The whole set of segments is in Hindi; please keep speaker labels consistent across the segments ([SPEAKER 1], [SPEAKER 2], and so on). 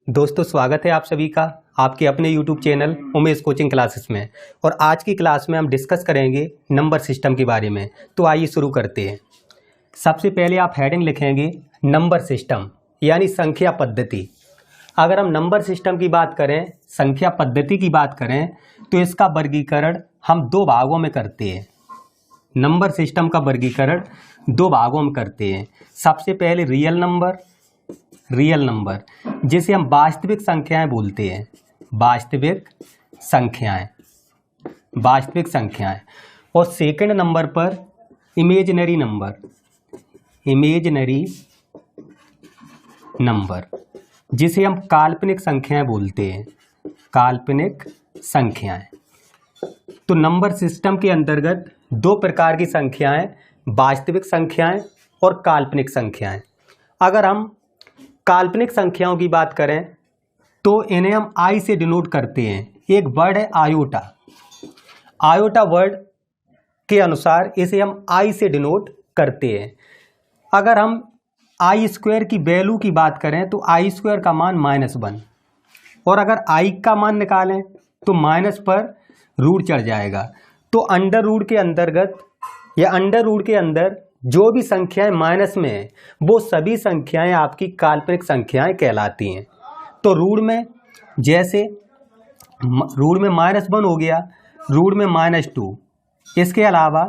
[SPEAKER 1] दोस्तों स्वागत है आप सभी का आपके अपने YouTube channel Umesh coaching classes में। और आज की क्लास में हम डिस्कस करेंगे नंबर सिस्टम के बारे में। तो आइए शुरू करते हैं। सबसे पहले आप हेडिंग लिखेंगे नंबर सिस्टम यानी संख्या पद्धति। अगर हम नंबर सिस्टम की बात करें, संख्या पद्धति की बात करें, तो इसका वर्गीकरण हम दो भागों में करते हैं। नंबर सिस्टम का वर्गीकरण दो भागों में करते हैं। सबसे पहले रियल नंबर जिसे हम वास्तविक संख्याएं बोलते हैं। वास्तविक संख्याएं। और सेकंड नंबर पर इमेजिनरी नंबर जिसे हम काल्पनिक संख्याएं बोलते हैं। काल्पनिक संख्याएं। तो नंबर सिस्टम के अंतर्गत दो प्रकार की संख्याएं, वास्तविक संख्याएं और काल्पनिक संख्याएं। अगर हम काल्पनिक संख्याओं की बात करें तो इन्हें हम आई से डिनोट करते हैं। एक वर्ड है आयोटा। आयोटा वर्ड के अनुसार इसे हम आई से डिनोट करते हैं। अगर हम आई स्क्वायर की वैल्यू की बात करें तो आई स्क्वायर का मान -1, और अगर आई का मान निकालें तो माइनस पर रूट चढ़ जाएगा। तो अंडर रूट के अंतर्गत या अंडर रूट के अंदर जो भी संख्याएं माइनस में है वो सभी संख्याएं आपकी काल्पनिक संख्याएं कहलाती हैं। तो रूट में जैसे रूट में -1 हो गया, रूट में -2, इसके अलावा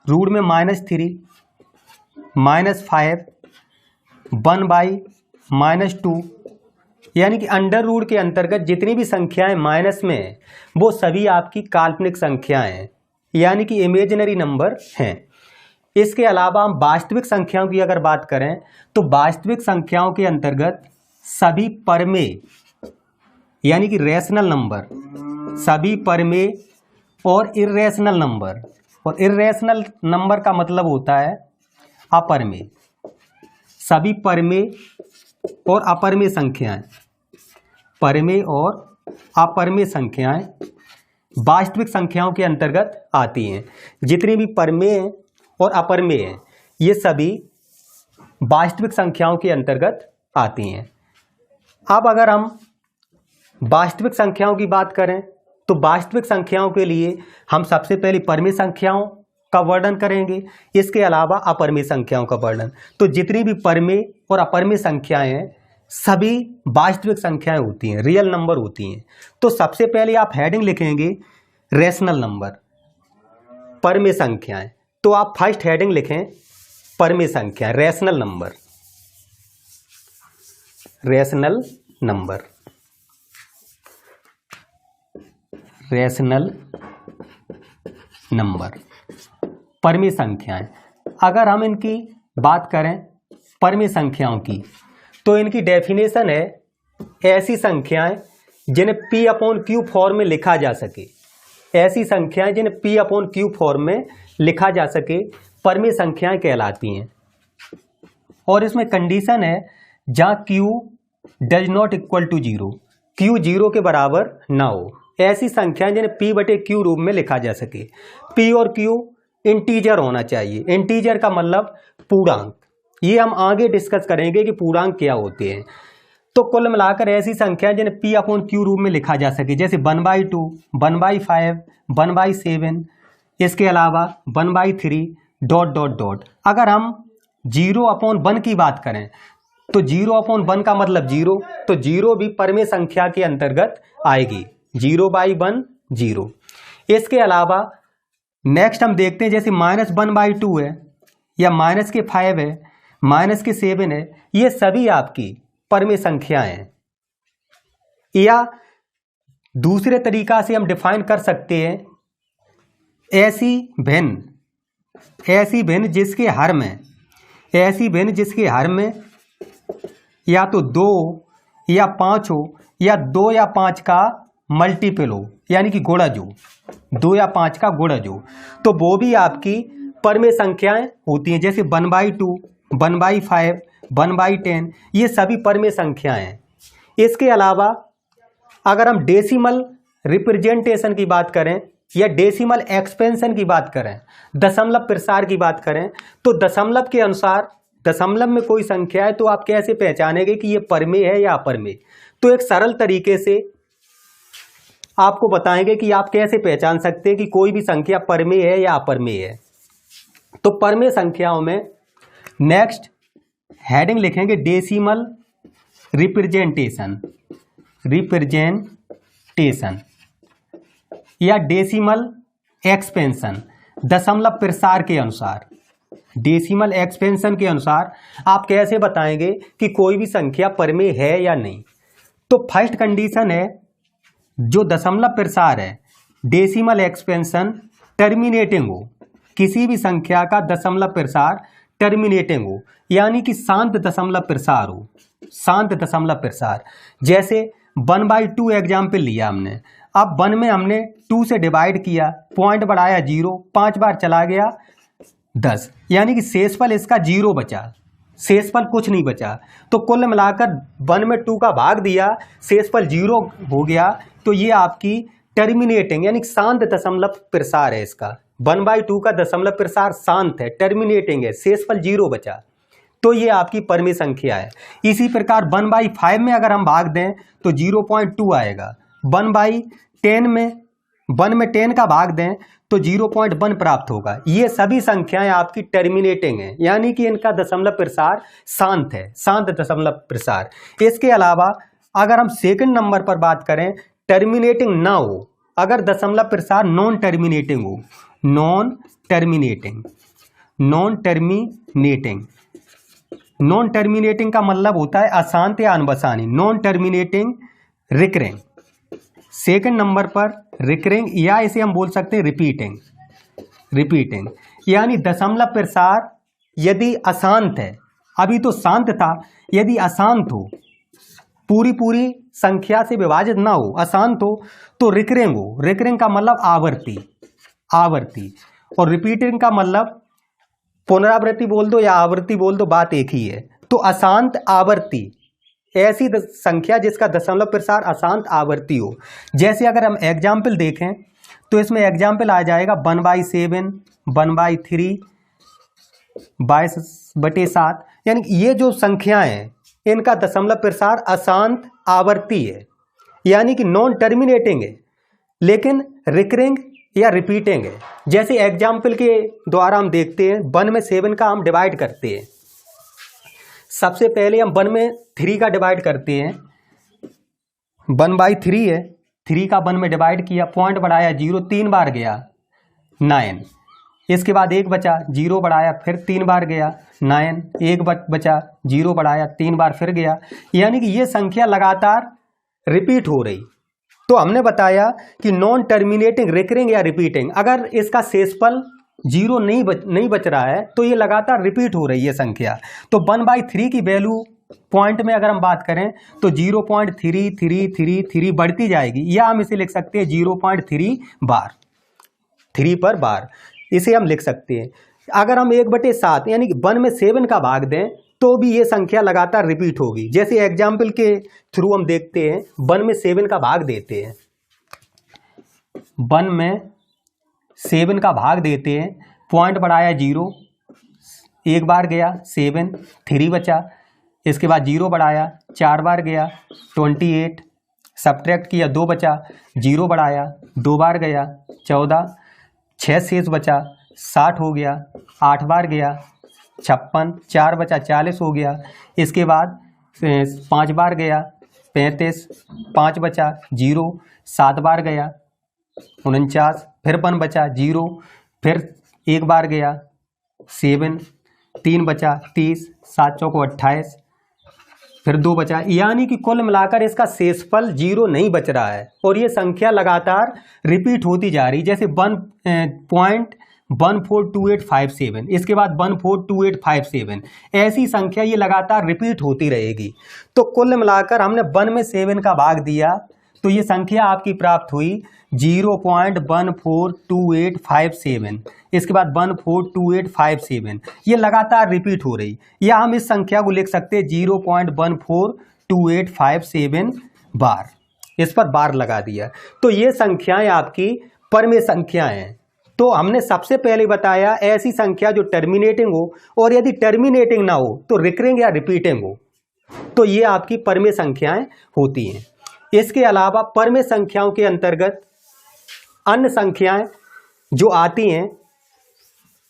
[SPEAKER 1] रूट में -3, -5, 1/-2, यानी कि अंडर रूट के अंतर्गत जितनी भी संख्याएं माइनस में है वो सभी आपकी काल्पनिक संख्याएं हैं, यानी कि इमेजिनरी नंबर हैं। इसके अलावा हम वास्तविक संख्याओं की अगर बात करें तो वास्तविक संख्याओं के अंतर्गत सभी परमेय यानी कि रैशनल नंबर, सभी परमेय और इर्रेशनल नंबर, और इर्रेशनल नंबर का मतलब होता है अपरमेय। सभी परमेय और अपरमेय संख्याएं, परमेय और अपरमेय संख्याएं वास्तविक संख्याओं के अंतर्गत आती हैं। जितनी भी परमेय और अपरमेय हैं ये सभी वास्तविक संख्याओं के अंतर्गत आती हैं। अब अगर हम वास्तविक संख्याओं की बात करें तो वास्तविक संख्याओं के लिए हम सबसे पहले परमेय संख्याओं का वर्णन करेंगे, इसके अलावा अपरमेय संख्याओं का वर्णन। तो जितनी भी परमेय और अपरमेय संख्याएं हैं सभी वास्तविक संख्याएं होती हैं, रियल नंबर होती हैं। तो सबसे पहले आप हेडिंग लिखेंगे रैशनल नंबर, परमेय संख्याएं। तो आप फर्स्ट हेडिंग लिखें परमेय संख्या, रैशनल नंबर। रैशनल नंबर परमेय संख्याएं। अगर हम इनकी बात करें परमेय संख्याओं की तो इनकी डेफिनेशन है ऐसी संख्याएं जिन्हें P/Q फॉर्म में लिखा जा सके। ऐसी संख्याएं जिन्हें P/Q फॉर्म में लिखा जा सके परमेय संख्याएं कहलाती हैं। और इसमें कंडीशन है जहां Q does not equal to 0, Q 0 के बराबर ना हो। ऐसी संख्याएं जिन्हें P/Q रूप में लिखा जा सके। P और Q इंटीजर होना चाहिए। इंटीजर का मतलब पूर्णांक। ये हम आगे डिस्कस करेंगे कि पूर्णांक क्या होते हैं। तो कुल मिलाकर ऐसी संख्याएं जिन्हें P/Q रूप में लिखा जा सके, जैसे 1/2, 1/5, 1/7, इसके अलावा 1/3 ... अगर हम 0/1 की बात करें तो 0/1 का मतलब 0, तो 0 भी परमेय संख्या के अंतर्गत आएगी। 0/1 0। इसके अलावा नेक्स्ट हम देखते हैं जैसे -1/2 है, या -5 है, -7 है, ये सभी आपकी परमेय संख्याएं हैं। या दूसरे तरीका से हम डिफाइन कर सकते हैं ऐसी भिन्न जिसके हर में या तो 2 या 5 हो, या 2 या 5 का मल्टीपल हो, यानी कि गुणज हो, 2 या 5 का गुणज हो, तो वो भी आपकी परमेय संख्याएं होती हैं। जैसे 1/2, 1/5, 1/10, ये सभी परमेय संख्याएं हैं। इसके अलावा अगर हम डेसिमल रिप्रेजेंटेशन की बात करें या डेसिमल एक्सपेंशन की बात करें, दशमलव प्रसार की बात करें, तो दशमलव के अनुसार दशमलव में कोई संख्या है तो आप कैसे पहचानेंगे कि ये परमेय है या अपरमेय। तो एक सरल तरीके से आपको बताएंगे कि आप कैसे पहचान सकते हैं कि कोई भी संख्या परमेय है या अपरमेय है। तो परमेय संख्याओं में नेक्स्ट हेडिंग लिखेंगे डेसिमल रिप्रेजेंटेशन, रिप्रेजेंटेशन या डेसिमल एक्सपेंशन, दशमलव प्रसार के अनुसार। डेसिमल एक्सपेंशन के अनुसार आप कैसे बताएंगे कि कोई भी संख्या परमेय है या नहीं। तो फर्स्ट कंडीशन है जो दशमलव प्रसार है, डेसिमल एक्सपेंशन टर्मिनेटिंग हो, किसी भी संख्या का दशमलव प्रसार टर्मिनेटिंग हो, यानी कि शांत दशमलव प्रसार हो, शांत दशमलव प्रसार। जैसे 1/2 एग्जाम्पल लिया हमने, अब 1 में हमने 2 से डिवाइड किया, पॉइंट बढ़ाया 0, 5 बार चला गया 10, यानी कि शेषफल इसका 0 बचा, शेषफल कुछ नहीं बचा। तो कुल मिलाकर 1 में 2 का भाग दिया, शेषफल 0 हो गया। तो ये आपकी टर्मिनेटिंग यानी शांत दशमलव प्रसार है इसका। 1/2 का दशमलव प्रसार शांत है, टर्मिनेटिंग है, शेषफल 0 बचा, तो ये आपकी परमेय संख्या है। इसी प्रकार 1/5 में अगर हम भाग दें तो 0.2 आएगा। 1/10 में 1 में 10 का भाग दें तो 0.1 प्राप्त होगा। ये सभी संख्याएं आपकी टर्मिनेटिंग हैं, यानी कि इनका दशमलव प्रसार शांत है, शांत दशमलव प्रसार। इसके अलावा अगर हम सेकंड नंबर पर बात करें, टर्मिनेटिंग ना हो, अगर दशमलव प्रसार नॉन टर्मिनेटिंग हो, non terminating, non terminating, non terminating का मतलब होता है अशांत या अनबसानी, non terminating recurring. Second number पर रिकरिंग, या इसे हम बोल सकते हैं रिपीटिंग, रिपीटिंग यानी दशमलव प्रसार यदि अशांत है, अभी तो शांत था, यदि अशांत हो, पूरी संख्या से विभाजित ना हो, अशांत हो, तो रिकरिंग हो। रिकरिंग का मतलब आवर्ती, आवर्ती, और रिपीटिंग का मतलब पुनरावृत्ति बोल दो या आवृत्ति बोल दो, बात एक ही है। तो अशांत आवर्ती, ऐसी संख्या जिसका दशमलव प्रसार अशांत आवर्ती हो। जैसे अगर हम एग्जाम्पल देखें तो इसमें एग्जाम्पल आ जाएगा 1/7, 1/3, 22/7, यानी ये जो संख्याएं हैं इनका दशमलव प्रसार अशांत आवर्ती है, यानी कि नॉन टर्मिनेटिंग है, लेकिन रिकरिंग या रिपीटिंग है। जैसे एग्जाम्पल के द्वारा हम देखते हैं, 1 में 7 का हम डिवाइड करते हैं। सबसे पहले हम 1 में 3 का डिवाइड करते हैं, 1/3 है, 3 का 1 में डिवाइड किया, पॉइंट बढ़ाया 0, 3 बार गया 9, इसके बाद 1 बचा, 0 बढ़ाया, फिर 3 बार गया 9, 1 बचा, 0 बढ़ाया, 3 बार फिर गया, यानी कि ये संख्या लगातार रिपीट हो रही। तो हमने बताया कि नॉन टर्मिनेटिंग, रिकरिंग या रिपीटिंग, अगर इसका शेषफल 0 नहीं बच रहा है तो ये लगातार रिपीट हो रही है संख्या। तो 1/3 की वैल्यू पॉइंट में अगर हम बात करें तो 0.3333 बढ़ती जाएगी, या हम इसे लिख सकते हैं 0.3 बार, 3 पर बार, इसे हम लिख सकते हैं। अगर हम 1/7 यानी कि 1 में 7 का भाग दें तो भी ये संख्या लगातार रिपीट होगी। जैसे एग्जाम्पल के थ्रू हम देखते हैं, 1 में 7 का भाग देते हैं, 1 में 7 का भाग देते हैं, पॉइंट बढ़ाया 0, 1 बार गया 7, 3 बचा, इसके बाद 0 बढ़ाया 4 बार गया 28, सब्ट्रैक्ट किया 2 बचा, 0 बढ़ाया 2 बार गया 14, 6 शेष बचा 60 हो गया, 8 बार गया 56, 4 बचा 40 हो गया, इसके बाद 5 बार गया 35, 5 बचा 0, 7 बार गया 49, फिर 1 बचा 0, फिर 1 बार गया 7, 3 बचा 30, 7 चौको 28, फिर 2 बचा, यानी कि कुल मिलाकर इसका शेषफल 0 नहीं बच रहा है और ये संख्या लगातार रिपीट होती जा रही। जैसे 1.142857, इसके बाद 142,857, ऐसी संख्या ये लगातार रिपीट होती रहेगी। तो कुल मिलाकर हमने 1 में 7 का भाग दिया तो ये संख्या आपकी प्राप्त हुई 0.142857, इसके बाद 142,857, ये लगातार रिपीट हो रही, या हम इस संख्या को लिख सकते हैं 0.142857 बार, इस पर बार लगा दिया। तो ये संख्याएं आपकी परमेय संख्याएं हैं। तो हमने सबसे पहले बताया ऐसी संख्या जो टर्मिनेटिंग हो, और यदि टर्मिनेटिंग ना हो तो रिकरिंग या रिपीटिंग हो। तो ये आपकी परमेय संख्याएं होती हैं। इसके अलावा परमेय संख्याओं के अंतर्गत अन्य संख्याएं जो आती हैं,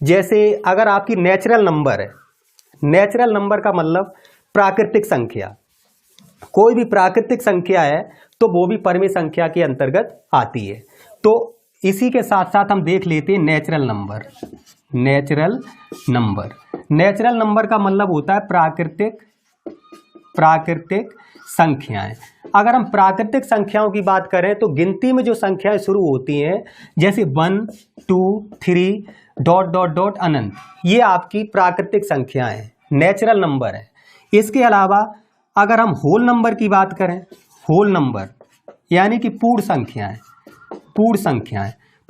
[SPEAKER 1] जैसे अगर आपकी नेचुरल नंबर है, नेचुरल नंबर का मतलब प्राकृतिक संख्या, कोई भी प्राकृतिक संख्या है तो वो भी परमेय संख्या के अंतर्गत आती है। तो इसी के साथ साथ हम देख लेते हैं natural number. Natural number, natural number का मतलब होता है प्राकृतिक संख्याएं। अगर हम प्राकृतिक संख्याओं की बात करें तो गिनती में जो संख्याएं शुरू होती हैं, जैसे 1 2 3 डॉट डॉट डॉट अनंत, ये आपकी प्राकृतिक संख्याएं हैं, नेचुरल नंबर है। इसके अलावा अगर हम होल नंबर की बात करें, होल नंबर यानी कि पूर्ण संख्याएं,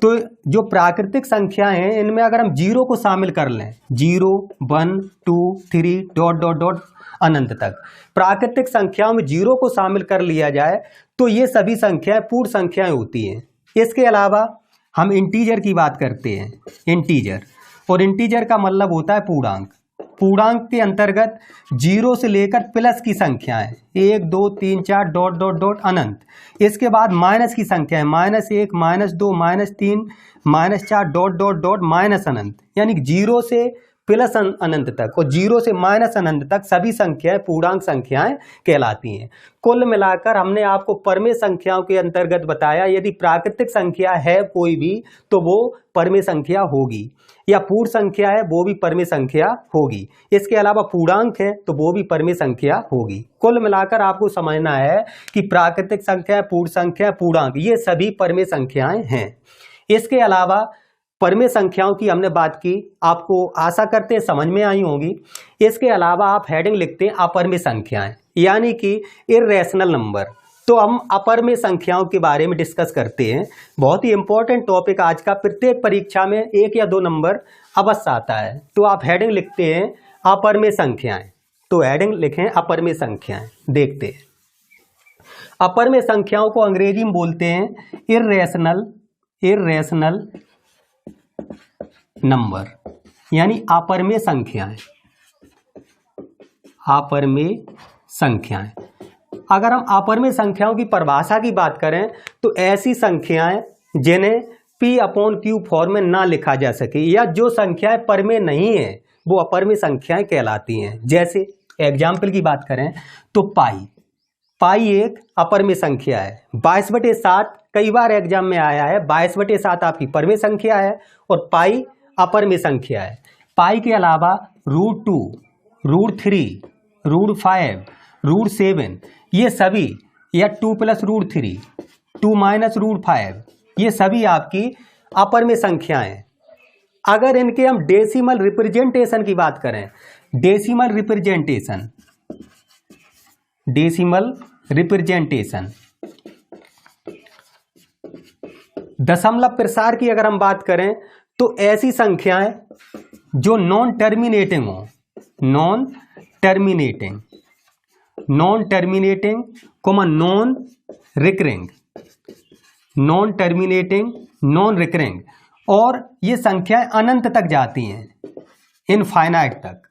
[SPEAKER 1] तो जो प्राकृतिक संख्याएं हैं इनमें अगर हम जीरो को शामिल कर लें, 0 1 2 3 डॉट डॉट डॉट अनंत तक, प्राकृतिक संख्याओं में जीरो को शामिल कर लिया जाए तो ये सभी संख्याएं पूर्ण संख्याएं होती हैं। इसके अलावा हम इंटीजर की बात करते हैं, इंटीजर, और इंटीजर का मतलब होता है पूर्णांक। पूर्णांक के अंतर्गत जीरो से लेकर प्लस की संख्याएं 1 2 3 4 डॉट डॉट डॉट अनंत। इसके बाद माइनस की संख्याएं -1 -2 -3 -4 डॉट डॉट डॉट माइनस अनंत, यानी जीरो से प्लस अनंत तक और जीरो से माइनस अनंत तक सभी संख्याएं पूर्णांक संख्याएं कहलाती हैं। कुल मिलाकर हमने आपको परमेय संख्याओं के अंतर्गत बताया, यदि प्राकृतिक संख्या है कोई भी तो वो परमेय संख्या होगी, या पूर्ण संख्या है वो भी परमेय संख्या होगी। इसके अलावा पूर्णांक है तो वो भी परमेय संख्या होगी। कुल मिलाकर आपको समझना है कि प्राकृतिक संख्या, पूर्ण संख्या, पूर्णांक, ये सभी परमेय संख्याएं हैं। इसके अलावा परमेय संख्याओं की हमने बात की, आपको आशा करते हैं समझ में आई होगी। इसके अलावा आप हेडिंग लिखते हैं अपरमेय संख्याएं, यानी कि इर्रेशनल नंबर। तो हम अपरमेय संख्याओं के बारे में डिस्कस करते हैं, बहुत ही इंपॉर्टेंट टॉपिक आज का, प्रत्येक परीक्षा में 1 या 2 नंबर अवश्य आता है। तो आप हेडिंग लिखते हैं अपरमेय संख्याएं, तो हेडिंग लिखें अपरमेय संख्याएं। देखते हैं, अपरमेय संख्याओं को अंग्रेजी में बोलते हैं इर्रेशनल नंबर, यानी अपरमेय संख्याएं, अपरमेय संख्याएं। अगर हम अपरमेय संख्याओं की परिभाषा की बात करें तो ऐसी संख्याएं जिन्हें P/Q फॉर्म में ना लिखा जा सके, या जो संख्याएं परमेय नहीं है वो अपरमेय संख्याएं कहलाती हैं। जैसे एग्जाम्पल की बात करें तो पाई एक अपरमेय संख्या है। 22/7 कई बार एग्जाम में आया है, 22/7 आपकी परमेय संख्या है और पाई अपरमेय संख्या है। पाई के अलावा √2, √3, √5, √7, ये सभी, या 2 + √3, 2 - √5, ये सभी आपकी अपरमेय संख्याएं हैं। अगर इनके हम डेसिमल रिप्रेजेंटेशन की बात करें, डेसिमल रिप्रेजेंटेशन, दशमलव प्रसार की अगर हम बात करें तो ऐसी संख्याएं जो नॉन टर्मिनेटिंग हो, non terminating, non terminating, non recurring, और ये संख्याएं अनंत तक जाती हैं, इनफाइनाइट तक,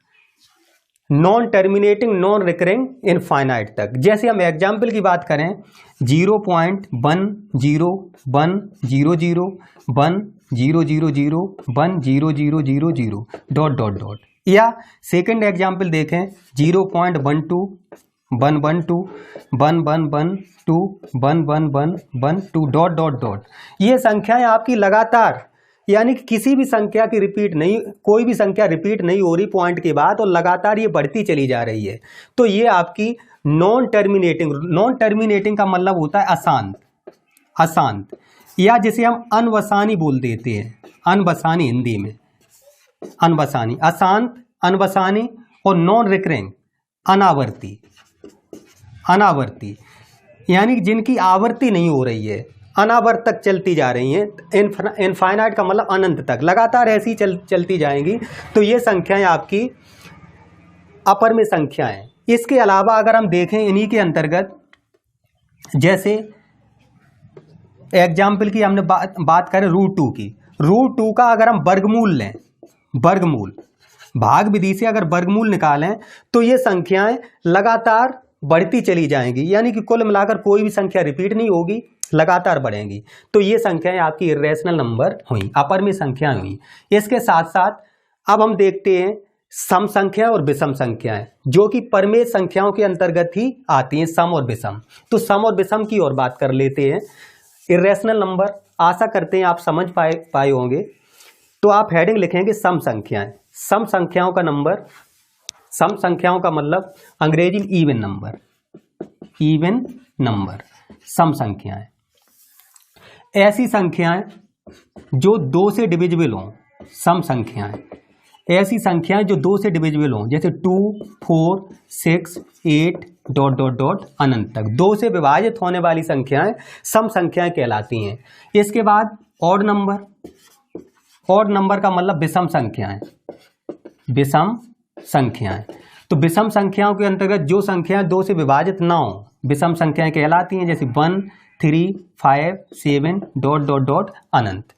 [SPEAKER 1] non terminating, non recurring, infinite तक। जैसे हम एग्जाम्पल की बात करें 0.1011001000100000 डॉट डॉट डॉट, या सेकंड एग्जाम्पल देखें 0.121111121112 डॉट डॉट डॉट। ये संख्याएं आपकी लगातार, यानी कि किसी भी संख्या की रिपीट नहीं, कोई भी संख्या रिपीट नहीं हो रही पॉइंट के बाद, और लगातार ये बढ़ती चली जा रही है, तो ये आपकी नॉन टर्मिनेटिंग। नॉन टर्मिनेटिंग का मतलब होता है अशांत, या जिसे हम अनवसानी बोल देते हैं, अनवसानी हिंदी में, अनवसानी, अशांत, अनवसानी, और नॉन रिकरिंग, अनावर्ती, यानी जिनकी आवर्ती नहीं हो रही है, अनावर्त तक चलती जा रही हैं। इनफाइनाइट का मतलब अनंत तक, लगातार ऐसी चलती जाएंगी, तो ये संख्याएं आपकी अपरमेय संख्याएं। इसके अलावा अगर हम देखें इन्हीं के अंतर्गत, जैसे एग्जाम्पल की हमने बात करें √2 की, √2 का अगर हम वर्गमूल लें, भाग विधि से अगर वर्गमूल निकालें तो ये संख्याएं लगातार बढ़ती चली जाएंगी, यानी कि कुल मिलाकर कोई भी संख्या रिपीट नहीं होगी, लगातार बढ़ेंगी। तो ये संख्याएं आपकी इर्रेशनल नंबर हुई, अपरिमेय संख्याएं हुई। इसके साथ साथ अब हम देखते हैं सम संख्या और विषम संख्याएं, जो कि परिमेय संख्याओं के अंतर्गत ही आती हैं, सम और विषम। तो सम और विषम की और बात कर लेते हैं। इर्रेशनल नंबर, आशा करते हैं आप समझ पाए होंगे। तो आप हेडिंग लिखेंगे सम संख्याएं। सम संख्याओं का नंबर, सम संख्याओं का मतलब अंग्रेजी में इवन नंबर, इवन नंबर सम संख्याएं। ऐसी संख्याएं जो 2 से डिविजिबल हों, सम संख्याएं। ऐसी संख्याएं जो 2 से डिविजिबल हों, जैसे 2, 4, 6, 8 ... अनंत तक 2 से विभाजित होने वाली संख्याएं सम संख्याएं कहलाती हैं। इसके बाद ऑड नंबर, ऑड नंबर का मतलब विषम संख्याएं, विषम संख्याएं। तो विषम संख्याओं के अंतर्गत जो संख्याएं 2 से विभाजित ना हो, विषम संख्याएं कहलाती हैं, जैसे 1, 3, 5, 7 ... अनंत।